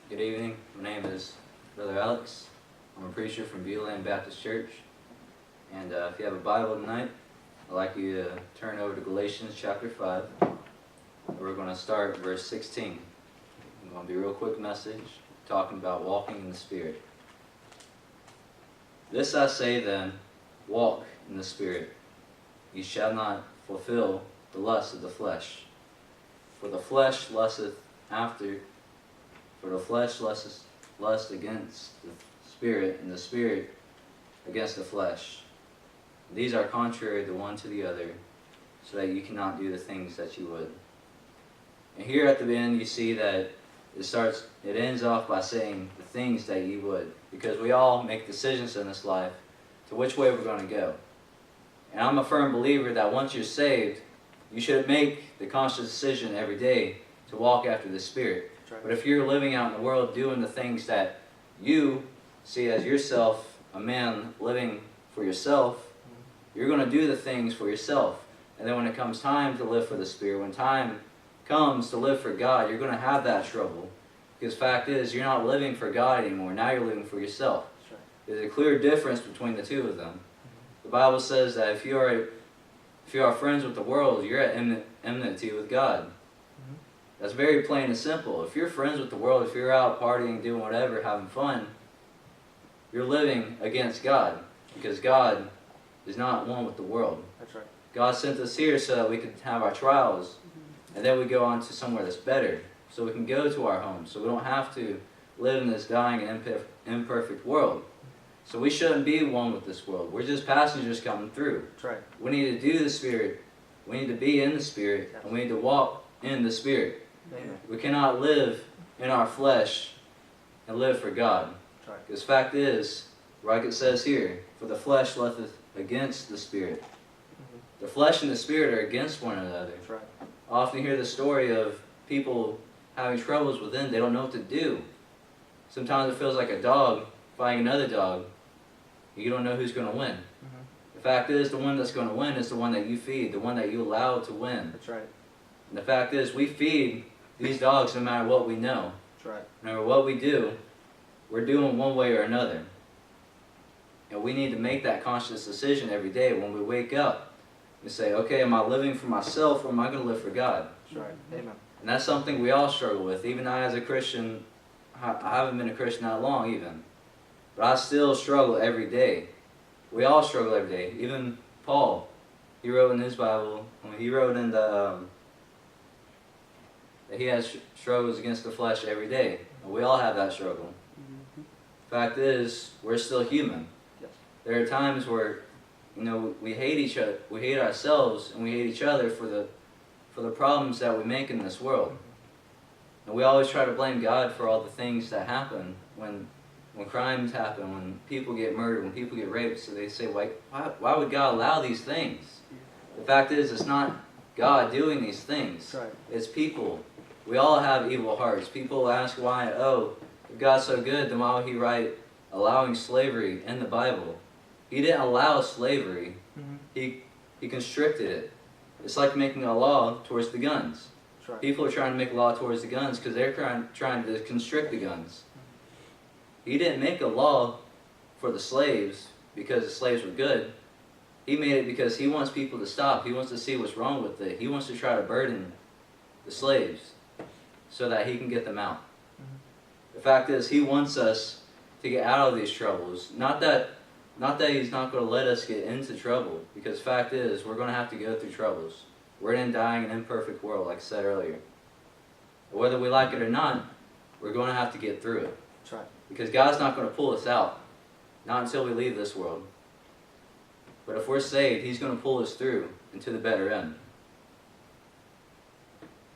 Good evening. My name is Bro.Alex. I'm a preacher from Beulah Baptist Church. And if you have a Bible tonight, I'd like you to turn over to Galatians chapter 5. We're going to start verse 16. It's going to be a real quick message talking about walking in the Spirit. This I say then, walk in the Spirit. You shall not fulfill the lust of the flesh. For the flesh lusteth lust against the Spirit, and the Spirit against the flesh. These are contrary the one to the other, so that you cannot do the things that you would. And here at the end you see that it ends off by saying the things that you would. Because we all make decisions in this life to which way we're going to go. And I'm a firm believer that once you're saved, you should make the conscious decision every day to walk after the Spirit. Right. But if you're living out in the world doing the things that you see as yourself, a man living for yourself, you're going to do the things for yourself. And then when it comes time to live for the Spirit, when time comes to live for God, you're going to have that trouble. Because fact is, you're not living for God anymore. Now you're living for yourself. Right. There's a clear difference between the two of them. The Bible says that if you are friends with the world, you're at enmity with God. That's very plain and simple. If you're friends with the world, if you're out partying, doing whatever, having fun, you're living against God. Because God is not one with the world. That's right. God sent us here so that we could have our trials, and then we go on to somewhere that's better, so we can go to our home, so we don't have to live in this dying and imperfect world. So we shouldn't be one with this world. We're just passengers coming through. That's right. We need to do the Spirit. We need to be in the Spirit, Yes. and we need to walk in the Spirit. Amen. We cannot live in our flesh and live for God. That's right. Because fact is, like it says here, for the flesh lusteth against the Spirit. The flesh and the Spirit are against one another. That's right. I often hear the story of people having troubles within. They don't know what to do. Sometimes it feels like a dog fighting another dog. You don't know who's going to win. The fact is, the one that's going to win is the one that you feed, the one that you allow to win. That's right. And the fact is, we feed these dogs no matter what we know. That's right. No matter what we do, we're doing one way or another. And we need to make that conscious decision every day when we wake up. We say, okay, am I living for myself or am I going to live for God? That's right. Amen. And that's something we all struggle with. Even I as a Christian, I haven't been a Christian that long even. But I still struggle every day. We all struggle every day. Even Paul, he wrote in his Bible, he wrote in that he has struggles against the flesh every day. And we all have that struggle. Fact is, we're still human. Yes. There are times where, we hate each other, we hate ourselves, and we hate each other for the problems that we make in this world. And we always try to blame God for all the things that happen when crimes happen, when people get murdered, when people get raped. So they say, why would God allow these things? The fact is, it's not God doing these things. That's right. It's people. We all have evil hearts. People ask why, if God's so good, then why would he write allowing slavery in the Bible? He didn't allow slavery. He constricted it. It's like making a law towards the guns. That's right. People are trying to make a law towards the guns because they're trying to constrict the guns. He didn't make a law for the slaves because the slaves were good. He made it because he wants people to stop. He wants to see what's wrong with it. He wants to try to burden the slaves so that he can get them out. The fact is, he wants us to get out of these troubles. Not that he's not going to let us get into trouble, because fact is, we're going to have to go through troubles. We're in a dying and imperfect world, like I said earlier. Whether we like it or not, we're going to have to get through it. That's right. Because God's not going to pull us out, not until we leave this world. But if we're saved, he's going to pull us through into the better end.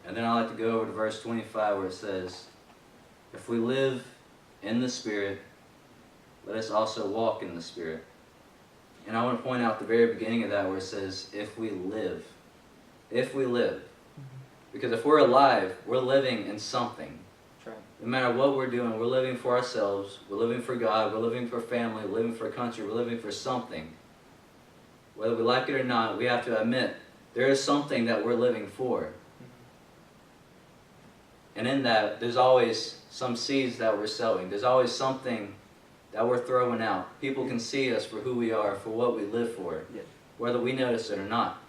And then I like to go over to verse 25 where it says, if we live in the Spirit, let us also walk in the Spirit. And I want to point out the very beginning of that where it says, if we live. If we live. Because if we're alive, we're living in something. That's right. No matter what we're doing, we're living for ourselves, we're living for God, we're living for family, we're living for a country, we're living for something. Whether we like it or not, we have to admit there is something that we're living for. And in that, there's always some seeds that we're sowing. There's always something that we're throwing out. People can see us for who we are, for what we live for, whether we notice it or not.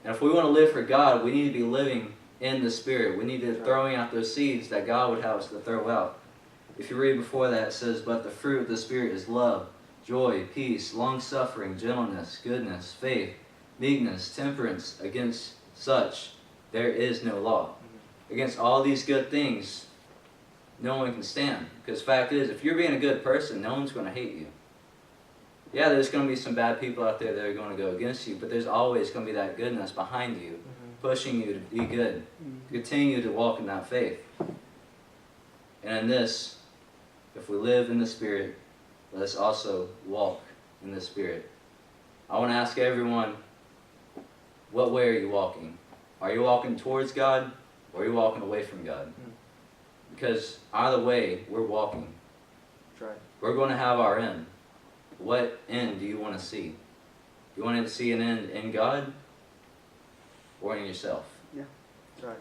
And if we want to live for God, we need to be living in the Spirit. We need to be throwing out those seeds that God would have us to throw out. If you read before that, it says, but the fruit of the Spirit is love, joy, peace, long-suffering, gentleness, goodness, faith, meekness, temperance. Against such there is no law. Against all these good things, no one can stand. Because the fact is, if you're being a good person, no one's going to hate you. Yeah, there's going to be some bad people out there that are going to go against you, but there's always going to be that goodness behind you, pushing you to be good, continue to walk in that faith. And in this, if we live in the Spirit, let us also walk in the Spirit. I want to ask everyone, what way are you walking? Are you walking towards God, or are you walking away from God? Because either way, we're walking. That's right. We're going to have our end. What end do you want to see? You want to see an end in God or in yourself? Yeah, that's right.